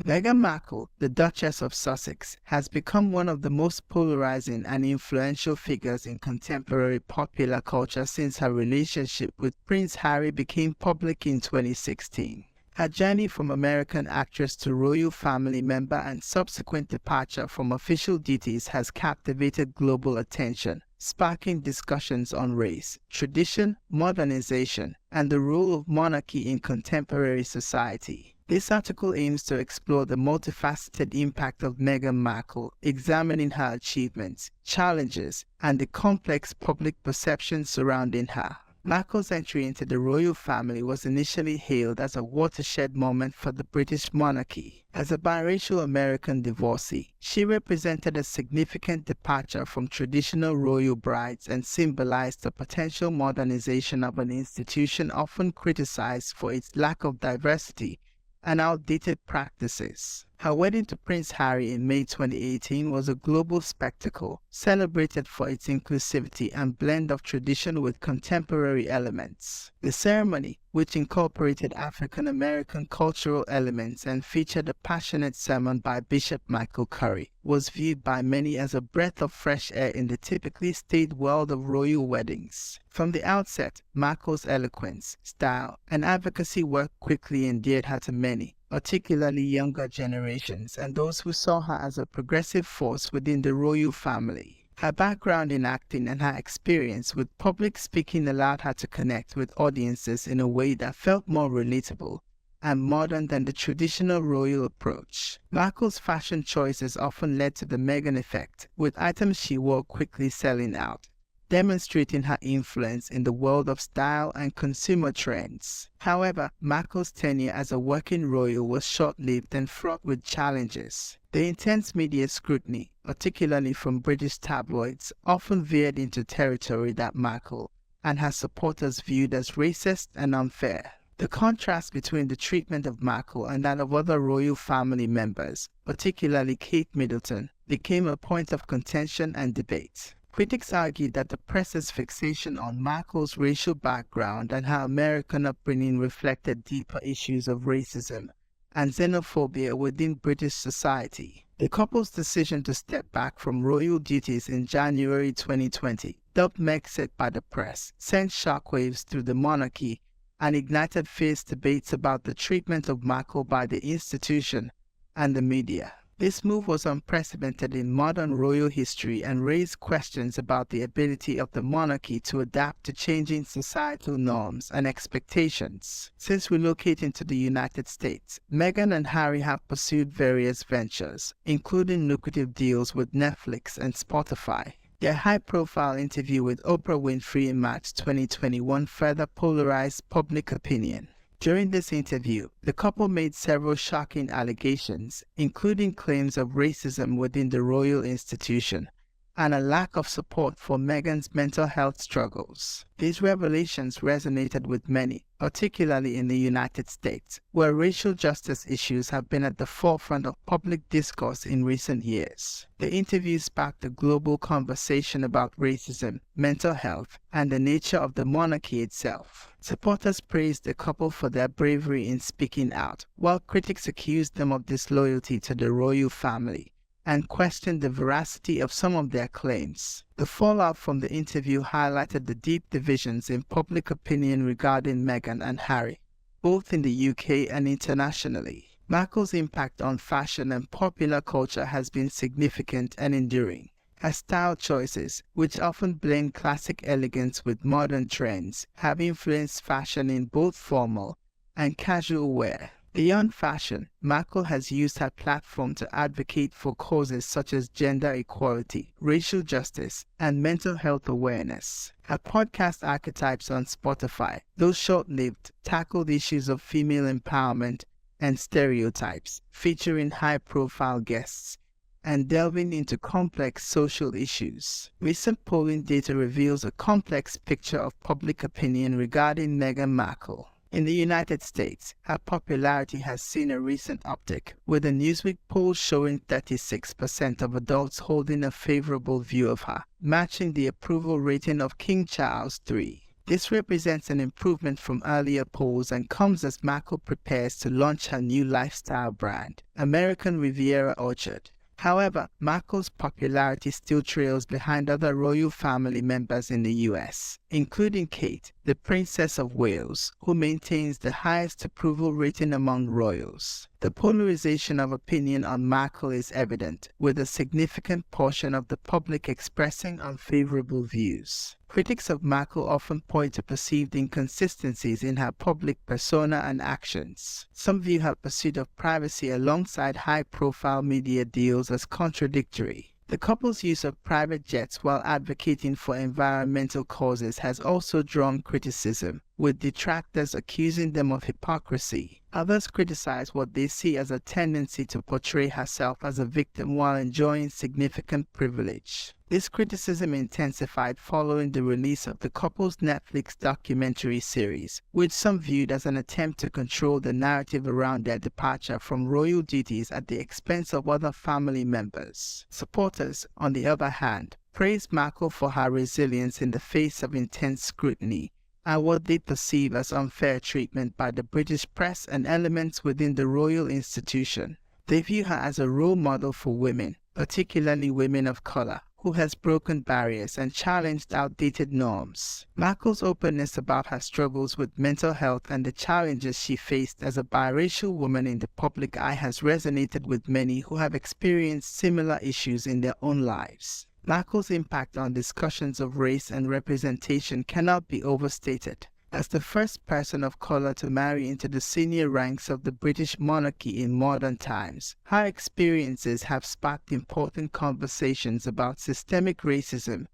Meghan Markle, the Duchess of Sussex, has become one of the most polarizing and influential figures in contemporary popular culture since her relationship with Prince Harry became public in 2016. Her journey from American actress to royal family member and subsequent departure from official duties has captivated global attention, sparking discussions on race, tradition, modernization, and the role of monarchy in contemporary society. This article aims to explore the multifaceted impact of Meghan Markle, examining her achievements, challenges, and the complex public perception surrounding her. Markle's entry into the royal family was initially hailed as a watershed moment for the British monarchy. As a biracial American divorcee, she represented a significant departure from traditional royal brides and symbolized the potential modernization of an institution often criticized for its lack of diversity and outdated practices. Her wedding to Prince Harry in May 2018 was a global spectacle, celebrated for its inclusivity and blend of tradition with contemporary elements. The ceremony, which incorporated African American cultural elements and featured a passionate sermon by Bishop Michael Curry, was viewed by many as a breath of fresh air in the typically staid world of royal weddings. From the outset, Markle's eloquence, style, and advocacy work quickly endeared her to many, particularly younger generations and those who saw her as a progressive force within the royal family. Her background in acting and her experience with public speaking allowed her to connect with audiences in a way that felt more relatable and modern than the traditional royal approach. Markle's fashion choices often led to the Meghan effect, with items she wore quickly selling out, demonstrating her influence in the world of style and consumer trends. However, Markle's tenure as a working royal was short-lived and fraught with challenges. The intense media scrutiny, particularly from British tabloids, often veered into territory that Markle and her supporters viewed as racist and unfair. The contrast between the treatment of Markle and that of other royal family members, particularly Kate Middleton, became a point of contention and debate. Critics argued that the press's fixation on Markle's racial background and her American upbringing reflected deeper issues of racism and xenophobia within British society. The couple's decision to step back from royal duties in January 2020, dubbed Megxit by the press, sent shockwaves through the monarchy and ignited fierce debates about the treatment of Markle by the institution and the media. This move was unprecedented in modern royal history and raised questions about the ability of the monarchy to adapt to changing societal norms and expectations. Since relocating to the United States, Meghan and Harry have pursued various ventures, including lucrative deals with Netflix and Spotify. Their high-profile interview with Oprah Winfrey in March 2021 further polarized public opinion. During this interview, the couple made several shocking allegations, including claims of racism within the royal institution and a lack of support for Meghan's mental health struggles. These revelations resonated with many, particularly in the United States, where racial justice issues have been at the forefront of public discourse in recent years. The interview sparked a global conversation about racism, mental health, and the nature of the monarchy itself. Supporters praised the couple for their bravery in speaking out, while critics accused them of disloyalty to the royal family and questioned the veracity of some of their claims. The fallout from the interview highlighted the deep divisions in public opinion regarding Meghan and Harry, both in the UK and internationally. Markle's impact on fashion and popular culture has been significant and enduring. Her style choices, which often blend classic elegance with modern trends, have influenced fashion in both formal and casual wear. Beyond fashion, Markle has used her platform to advocate for causes such as gender equality, racial justice, and mental health awareness. Her podcast Archetypes on Spotify, though short-lived, tackled issues of female empowerment and stereotypes, featuring high-profile guests and delving into complex social issues. Recent polling data reveals a complex picture of public opinion regarding Meghan Markle. In the United States, her popularity has seen a recent uptick, with a Newsweek poll showing 36% of adults holding a favorable view of her, matching the approval rating of King Charles III. This represents an improvement from earlier polls and comes as Markle prepares to launch her new lifestyle brand, American Riviera Orchard. However, Markle's popularity still trails behind other royal family members in the US, including Kate, the Princess of Wales, who maintains the highest approval rating among royals. The polarization of opinion on Markle is evident, with a significant portion of the public expressing unfavorable views. Critics of Markle often point to perceived inconsistencies in her public persona and actions. Some view her pursuit of privacy alongside high-profile media deals as contradictory. The couple's use of private jets while advocating for environmental causes has also drawn criticism, with detractors accusing them of hypocrisy. Others criticize what they see as a tendency to portray herself as a victim while enjoying significant privilege. This criticism intensified following the release of the couple's Netflix documentary series, which some viewed as an attempt to control the narrative around their departure from royal duties at the expense of other family members. Supporters, on the other hand, praised Markle for her resilience in the face of intense scrutiny and what they perceive as unfair treatment by the British press and elements within the royal institution. They view her as a role model for women, particularly women of color, who has broken barriers and challenged outdated norms. Markle's openness about her struggles with mental health and the challenges she faced as a biracial woman in the public eye has resonated with many who have experienced similar issues in their own lives. Markle's impact on discussions of race and representation cannot be overstated. As the first person of color to marry into the senior ranks of the British monarchy in modern times, her experiences have sparked important conversations about systemic racism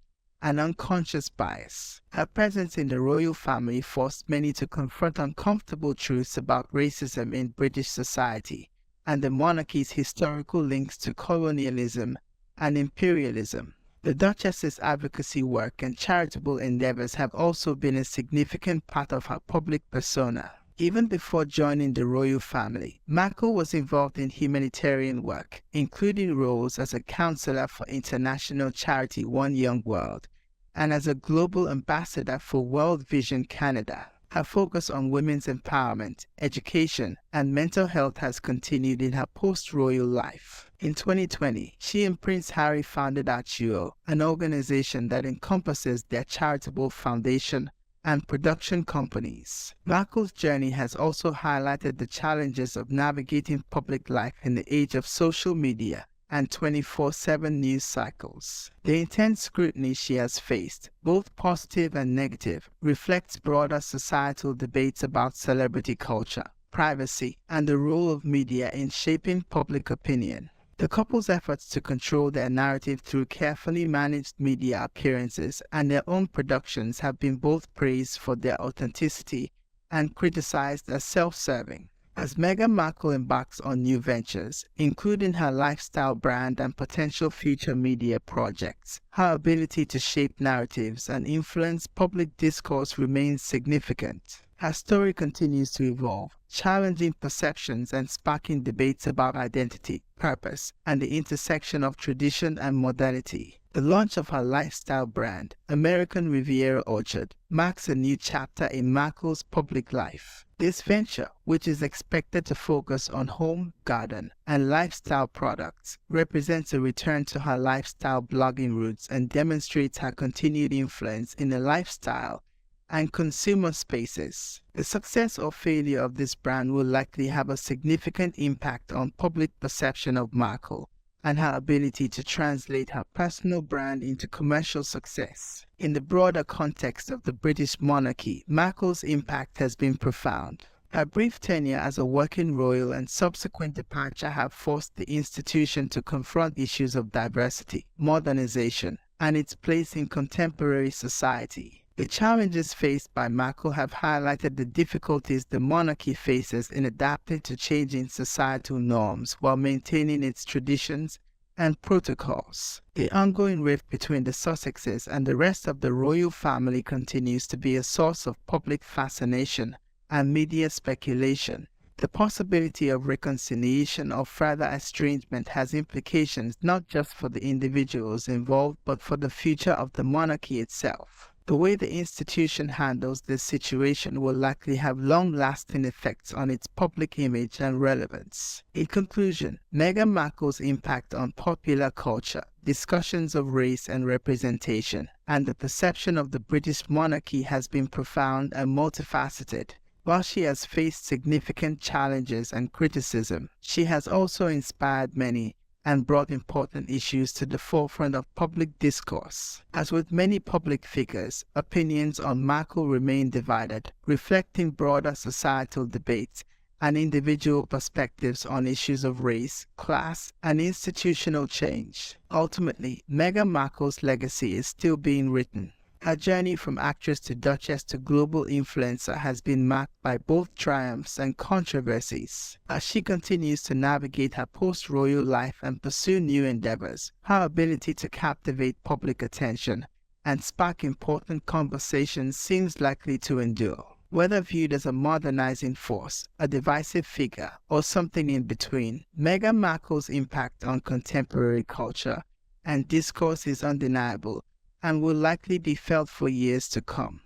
and unconscious bias. Her presence in the royal family forced many to confront uncomfortable truths about racism in British society and the monarchy's historical links to colonialism and imperialism. The Duchess's advocacy work and charitable endeavors have also been a significant part of her public persona. Even before joining the royal family, Markle was involved in humanitarian work, including roles as a counselor for international charity One Young World and as a global ambassador for World Vision Canada. Her focus on women's empowerment, education, and mental health has continued in her post-royal life. In 2020, she and Prince Harry founded Archuo, an organization that encompasses their charitable foundation and production companies. Markle's journey has also highlighted the challenges of navigating public life in the age of social media and 24/7 news cycles. The intense scrutiny she has faced, both positive and negative, reflects broader societal debates about celebrity culture, privacy, and the role of media in shaping public opinion. The couple's efforts to control their narrative through carefully managed media appearances and their own productions have been both praised for their authenticity and criticized as self-serving. As Meghan Markle embarks on new ventures, including her lifestyle brand and potential future media projects, her ability to shape narratives and influence public discourse remains significant. Her story continues to evolve, challenging perceptions and sparking debates about identity, purpose, and the intersection of tradition and modernity. The launch of her lifestyle brand, American Riviera Orchard, marks a new chapter in Markle's public life. This venture, which is expected to focus on home, garden, and lifestyle products, represents a return to her lifestyle blogging roots and demonstrates her continued influence in the lifestyle and consumer spaces. The success or failure of this brand will likely have a significant impact on public perception of Markle and her ability to translate her personal brand into commercial success. In the broader context of the British monarchy, Markle's impact has been profound. Her brief tenure as a working royal and subsequent departure have forced the institution to confront issues of diversity, modernization, and its place in contemporary society. The challenges faced by Markle have highlighted the difficulties the monarchy faces in adapting to changing societal norms while maintaining its traditions and protocols. The ongoing rift between the Sussexes and the rest of the royal family continues to be a source of public fascination and media speculation. The possibility of reconciliation or further estrangement has implications not just for the individuals involved but for the future of the monarchy itself. The way the institution handles this situation will likely have long-lasting effects on its public image and relevance. In conclusion, Meghan Markle's impact on popular culture, discussions of race and representation, and the perception of the British monarchy has been profound and multifaceted. While she has faced significant challenges and criticism, she has also inspired many and brought important issues to the forefront of public discourse. As with many public figures, opinions on Markle remain divided, reflecting broader societal debates and individual perspectives on issues of race, class, and institutional change. Ultimately, Meghan Markle's legacy is still being written. Her journey from actress to duchess to global influencer has been marked by both triumphs and controversies. As she continues to navigate her post-royal life and pursue new endeavors, her ability to captivate public attention and spark important conversations seems likely to endure. Whether viewed as a modernizing force, a divisive figure, or something in between, Meghan Markle's impact on contemporary culture and discourse is undeniable and will likely be felt for years to come.